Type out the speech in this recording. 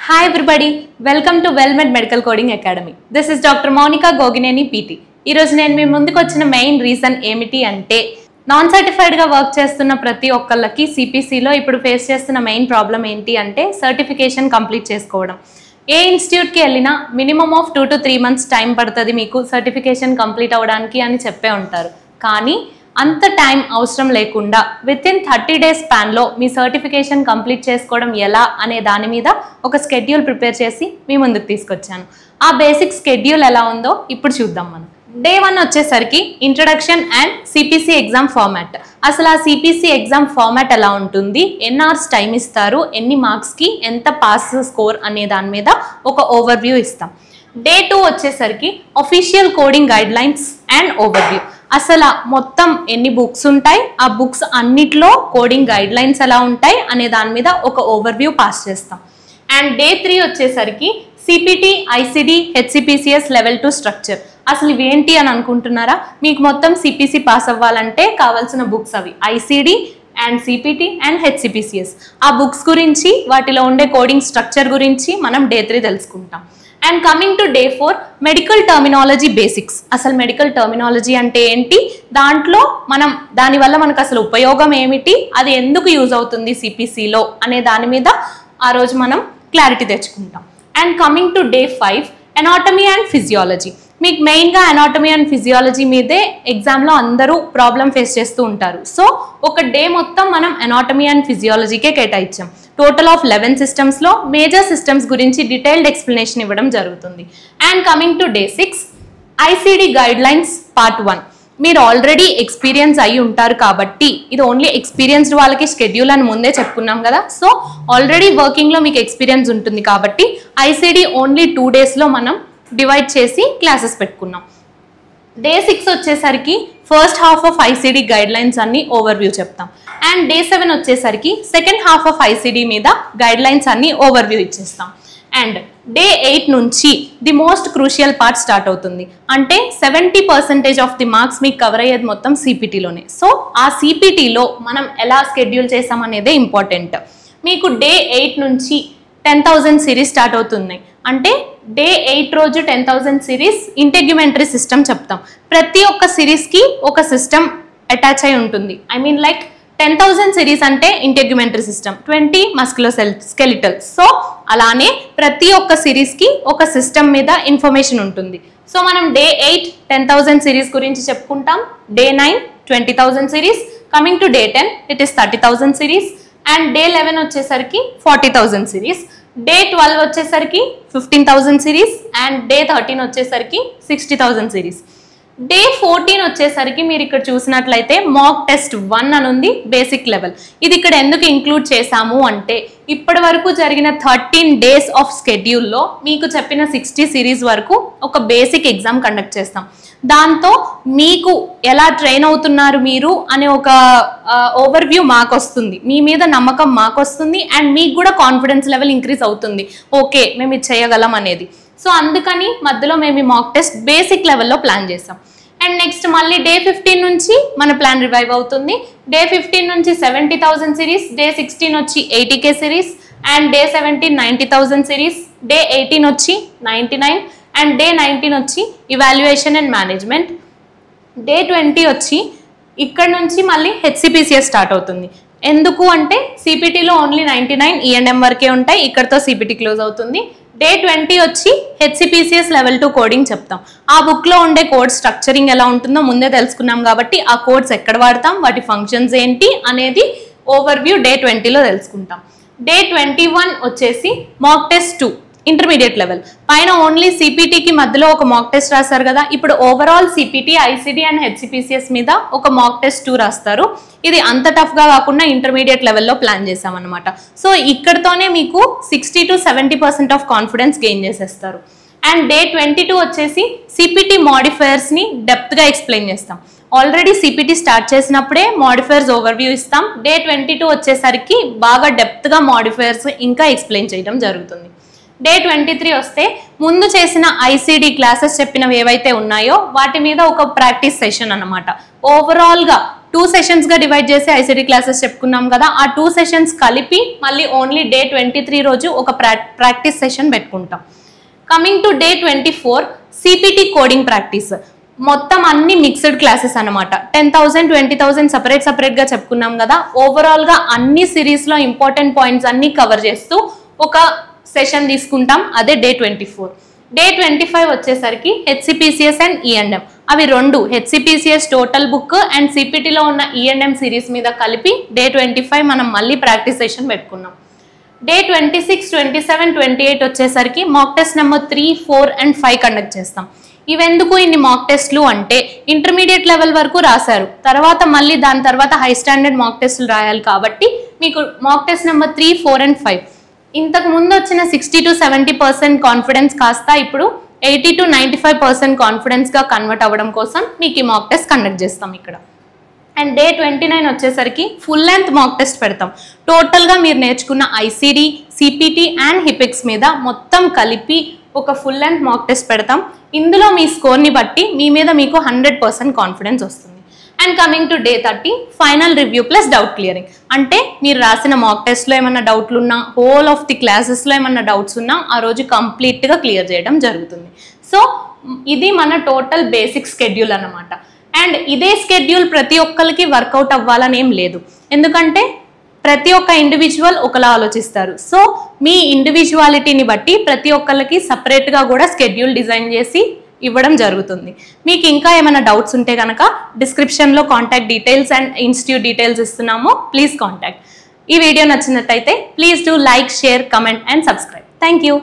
Hi everybody, welcome to WellMed Medical Coding Academy. This is Dr. Monica Gogineni PT. ఈ రోజు నేను మీ ముందుకు వచ్చిన మెయిన్ రీజన్ ఏమిటి అంటే నాన్ సర్టిఫైడ్ గా వర్క్ చేస్తున్న ప్రతి ఒక్కళ్ళకి సిపిసిలో ఇప్పుడు ఫేస్ చేస్తున్న మెయిన్ ప్రాబ్లం ఏంటి అంటే సర్టిఫికేషన్ కంప్లీట్ చేసుకోవడం. ఏ ఇన్స్టిట్యూట్ కి వెళ్ళినా minimum of 2 to 3 months time పడుతుంది మీకు సర్టిఫికేషన్ కంప్లీట్ అవ్వడానికి అని చెప్పే ఉంటారు. కానీ అంత టైం అవసరం లేకుండా వితిన్ 30 days స్పాన్లో మీ సర్టిఫికేషన్ కంప్లీట్ చేసుకోవడం ఎలా అనే దాని మీద ఒక స్కెడ్యూల్ ప్రిపేర్ చేసి మీ ముందుకు తీసుకొచ్చాను. ఆ బేసిక్ స్కెడ్యూల్ ఎలా ఉందో ఇప్పుడు చూద్దాం మనం. Day 1 వచ్చేసరికి introduction and CPC exam format. అసలు ఆ సిపిసి ఎగ్జామ్ ఫార్మాట్ ఎలా ఉంటుంది, ఎన్ని అవర్స్ టైం ఇస్తారు, ఎన్ని మార్క్స్కి ఎంత పాస్ స్కోర్ అనే దాని మీద ఒక ఓవర్వ్యూ ఇస్తాం. Day 2 వచ్చేసరికి official coding guide lines and overview. అసలు మొత్తం ఎన్ని బుక్స్ ఉంటాయి, ఆ బుక్స్ అన్నిట్లో కోడింగ్ గైడ్ లైన్స్ ఎలా ఉంటాయి అనే దాని మీద ఒక ఓవర్వ్యూ పాస్ చేస్తాం. అండ్ Day 3 వచ్చేసరికి సిపిటి, ఐసిడి, హెచ్సిపిసిఎస్ లెవెల్ 2 స్ట్రక్చర్. అసలు ఇవేంటి అని అనుకుంటున్నారా? మీకు మొత్తం సిపిసి పాస్ అవ్వాలంటే కావాల్సిన బుక్స్ అవి ఐసిడి అండ్ సిపిటి అండ్ హెచ్సిపిసిఎస్. ఆ బుక్స్ గురించి, వాటిలో ఉండే కోడింగ్ స్ట్రక్చర్ గురించి మనం Day 3 తెలుసుకుంటాం. And coming to Day 4 medical terminology basics. అసలు మెడికల్ టర్మినాలజీ అంటే ఏంటి, దాంట్లో దానివల్ల మనకు అసలు ఉపయోగం ఏమిటి, అది ఎందుకు యూజ్ అవుతుంది సిపిసిలో అనే దాని మీద ఆ రోజు మనం క్లారిటీ తెచ్చుకుంటాం. And coming to Day 5 anatomy and physiology. మీకు మెయిన్గా ఎనాటమీ అండ్ ఫిజియాలజీ మీదే ఎగ్జామ్లో అందరూ ప్రాబ్లం ఫేస్ చేస్తూ ఉంటారు. సో ఒక డే మొత్తం మనం ఎనాటమీ అండ్ ఫిజియాలజీకే కేటాయించాం. టోటల్ ఆఫ్ 11 సిస్టమ్స్లో మేజర్ సిస్టమ్స్ గురించి డీటెయిల్డ్ ఎక్స్ప్లెనేషన్ ఇవ్వడం జరుగుతుంది. And coming to Day 6 ICD guide lines part 1. మీరు ఆల్రెడీ ఎక్స్పీరియన్స్ అయ్యి ఉంటారు కాబట్టి ఇది ఓన్లీ ఎక్స్పీరియన్స్డ్ వాళ్ళకి స్కెడ్యూల్ అని ముందే చెప్పుకున్నాం కదా. సో ఆల్రెడీ వర్కింగ్లో మీకు ఎక్స్పీరియన్స్ ఉంటుంది కాబట్టి ఐసిడి ఓన్లీ 2 daysలో మనం డివైడ్ చేసి క్లాసెస్ పెట్టుకున్నాం. Day 6 వచ్చేసరికి first half of ICD guide lines అన్ని ఓవర్వ్యూ చెప్తాం. అండ్ Day 7 వచ్చేసరికి సెకండ్ హాఫ్ ఆఫ్ ఐసిడి మీద గైడ్ లైన్స్ అన్ని ఓవర్వ్యూ ఇచ్చేస్తాం. అండ్ Day 8 నుంచి the most crucial part start అవుతుంది. అంటే 70% ఆఫ్ ది మార్క్స్ మీకు కవర్ అయ్యేది మొత్తం సిపిటీలోనే. సో ఆ సిపిటీలో మనం ఎలా స్కెడ్యూల్ చేసామనేదే ఇంపార్టెంట్. మీకు Day 8 నుంచి 10,000 సిరీస్ స్టార్ట్ అవుతుంది. అంటే Day 8 రోజు 10,000 సిరీస్ ఇంటెగ్యుమెంటరీ సిస్టమ్ చెప్తాం. ప్రతి ఒక్క సిరీస్కి ఒక సిస్టమ్ అటాచ్ అయి ఉంటుంది. ఐ మీన్ లైక్ 10,000 సిరీస్ అంటే ఇంటెగ్యుమెంటరీ సిస్టమ్, 20 మస్కులోస్కెలిటల్. సో అలానే ప్రతి ఒక్క సిరీస్కి ఒక సిస్టమ్ మీద ఇన్ఫర్మేషన్ ఉంటుంది. సో మనం Day 8 10,000 సిరీస్ గురించి చెప్పుకుంటాం. Day 9 20,000 series. Coming to Day 10 it is 30,000 series. And Day 11 వచ్చేసరికి 40,000 సిరీస్. Day 12 వచ్చేసరికి 15,000 సిరీస్. అండ్ Day 13 వచ్చేసరికి 60,000 సిరీస్. Day 14 వచ్చేసరికి మీరు ఇక్కడ చూసినట్లయితే మాక్ టెస్ట్ 1 అని ఉంది, బేసిక్ లెవెల్. ఇది ఇక్కడ ఎందుకు ఇంక్లూడ్ చేశాము అంటే ఇప్పటి వరకు జరిగిన 13 days ఆఫ్ స్కెడ్యూల్లో మీకు చెప్పిన 60 సిరీస్ వరకు ఒక బేసిక్ ఎగ్జామ్ కండక్ట్ చేస్తాం. దాంతో మీకు ఎలా ట్రైన్ అవుతున్నారు మీరు అనే ఒక ఓవర్వ్యూ మాకు వస్తుంది, మీ మీద నమ్మకం మాకు వస్తుంది. అండ్ మీకు కూడా కాన్ఫిడెన్స్ లెవెల్ ఇంక్రీజ్ అవుతుంది, ఓకే మేము ఇది చేయగలం అనేది. సో అందుకని మధ్యలో మేము ఈ మాక్ టెస్ట్ బేసిక్ లెవెల్లో ప్లాన్ చేస్తాం. అండ్ నెక్స్ట్ మళ్ళీ Day 15 నుంచి మన ప్లాన్ రివైవ్ అవుతుంది. Day 15 నుంచి 70,000 సిరీస్. Day 16 వచ్చి 80K series. And Day 17 90,000 series. Day 18 వచ్చి 99. అండ్ Day 19 వచ్చి ఇవాల్యుయేషన్ అండ్ మేనేజ్మెంట్. Day 20 వచ్చి ఇక్కడ నుంచి మళ్ళీ హెచ్సిపిసిఎస్ స్టార్ట్ అవుతుంది. ఎందుకు అంటే సిపిటీలో ఓన్లీ 99 E&M వరకే ఉంటాయి, ఇక్కడతో సిపిటీ క్లోజ్ అవుతుంది. Day 20 వచ్చి హెచ్సిపిసిఎస్ లెవెల్ 2 కోడింగ్ చెప్తాం. ఆ బుక్లో ఉండే కోడ్ స్ట్రక్చరింగ్ ఎలా ఉంటుందో ముందే తెలుసుకున్నాం కాబట్టి ఆ కోడ్స్ ఎక్కడ వాడతాం, వాటి ఫంక్షన్స్ ఏంటి అనేది ఓవర్వ్యూ Day 20లో తెలుసుకుంటాం. Day 21 వచ్చేసి మాక్ టెస్ట్ 2 ఇంటర్మీడియట్ లెవెల్. పైన ఓన్లీ సిపిటీకి మధ్యలో ఒక మాక్ టెస్ట్ రాస్తారు కదా, ఇప్పుడు ఓవరాల్ సిపిటీ, ఐసిడి అండ్ హెచ్సిపిసిఎస్ మీద ఒక మాక్ టెస్ట్ 2 రాస్తారు. ఇది అంత టఫ్గా కాకుండా ఇంటర్మీడియట్ లెవెల్లో ప్లాన్ చేసామన్నమాట. సో ఇక్కడతోనే మీకు 60 to 70% ఆఫ్ కాన్ఫిడెన్స్ గెయిన్ చేసేస్తారు. అండ్ Day 22 వచ్చేసి సిపిటీ మాడిఫైయర్స్ని డెప్త్గా ఎక్స్ప్లెయిన్ చేస్తాం. ఆల్రెడీ సిపిటీ స్టార్ట్ చేసినప్పుడే మాడిఫైయర్స్ ఓవర్వ్యూ ఇస్తాం. Day 22 వచ్చేసరికి బాగా డెప్త్గా మాడిఫైయర్స్ ఇంకా ఎక్స్ప్లెయిన్ చేయడం జరుగుతుంది. Day 23 వస్తే ముందు చేసిన ఐసిడి క్లాసెస్ చెప్పినవి ఏవైతే ఉన్నాయో వాటి మీద ఒక ప్రాక్టీస్ సెషన్ అన్నమాట. ఓవరాల్గా 2 సెషన్స్గా డివైడ్ చేసి ఐసిడి క్లాసెస్ చెప్పుకున్నాం కదా, ఆ 2 సెషన్స్ కలిపి మళ్ళీ ఓన్లీ డే 23 రోజు ఒక ప్రాక్టీస్ సెషన్ పెట్టుకుంటాం. Coming to day 24 CPT coding practice. మొత్తం అన్ని మిక్స్డ్ క్లాసెస్ అనమాట. 10,000 20,000 సపరేట్గా చెప్పుకున్నాం కదా. ఓవరాల్గా అన్ని సిరీస్లో ఇంపార్టెంట్ పాయింట్స్ అన్ని కవర్ చేస్తూ ఒక సెషన్ తీసుకుంటాం, అదే డే 24. డే 25 వచ్చేసరికి హెచ్సిపిసిఎస్ అండ్ ఈఎండ్ఎం. అవి రెండు, హెచ్సిపిసిఎస్ టోటల్ బుక్ అండ్ సిపిటిలో ఉన్న ఈఎండ్ఎం సిరీస్ మీద కలిపి డే 25 మనం మళ్ళీ ప్రాక్టీస్ సెషన్ పెట్టుకున్నాం. డే 26, 27, 28 వచ్చేసరికి mock test number 3, 4 and 5 conduct చేస్తాం. ఇవెందుకు ఇన్ని మాక్ టెస్ట్లు అంటే, ఇంటర్మీడియట్ లెవెల్ వరకు రాశారు, తర్వాత మళ్ళీ దాని తర్వాత హై స్టాండర్డ్ మాక్ టెస్ట్లు రాయాలి కాబట్టి మీకు మాక్ టెస్ట్ నెంబర్ 3, 4 అండ్ 5. ఇంతకు ముందు వచ్చిన 60 to 70% కాన్ఫిడెన్స్ కాస్త ఇప్పుడు 80 to 95% కాన్ఫిడెన్స్గా కన్వర్ట్ అవ్వడం కోసం మీకు ఈ మాక్ టెస్ట్ కండక్ట్ చేస్తాం ఇక్కడ. అండ్ డే 29 వచ్చేసరికి ఫుల్ లెంత్ మాక్ టెస్ట్ పెడతాం. టోటల్గా మీరు నేర్చుకున్న ఐసిడి, సిపిటి అండ్ హిపిక్స్ మీద మొత్తం కలిపి ఒక ఫుల్ లెంత్ మాక్ టెస్ట్ పెడతాం. ఇందులో మీ స్కోర్ని బట్టి మీ మీద మీకు 100% కాన్ఫిడెన్స్ వస్తుంది. And coming to day 30 final review plus doubt clearing. అంటే మీరు రాసిన మాక్ టెస్ట్లో ఏమన్నా డౌట్లు ఉన్నా, హోల్ ఆఫ్ ది క్లాసెస్లో ఏమన్నా డౌట్స్ ఉన్నా ఆ రోజు కంప్లీట్గా క్లియర్ చేయడం జరుగుతుంది. సో ఇది మన టోటల్ బేసిక్ స్కెడ్యూల్ అన్నమాట. అండ్ ఇదే స్కెడ్యూల్ ప్రతి ఒక్కరికి వర్కౌట్ అవ్వాలని ఏం లేదు, ఎందుకంటే ప్రతి ఒక్క ఇండివిజువల్ ఒకలా ఆలోచిస్తారు. సో మీ ఇండివిజువాలిటీని బట్టి ప్రతి ఒక్కరికి సపరేట్గా కూడా స్కెడ్యూల్ డిజైన్ చేసి ఇవ్వడం జరుగుతుంది. మీకు ఇంకా ఏమైనా డౌట్స్ ఉంటే కనుక డిస్క్రిప్షన్లో contact details and institute details ఇస్తున్నాము, ప్లీజ్ కాంటాక్ట్. ఈ వీడియో నచ్చినట్టయితే please do like, share, comment and subscribe. Thank you.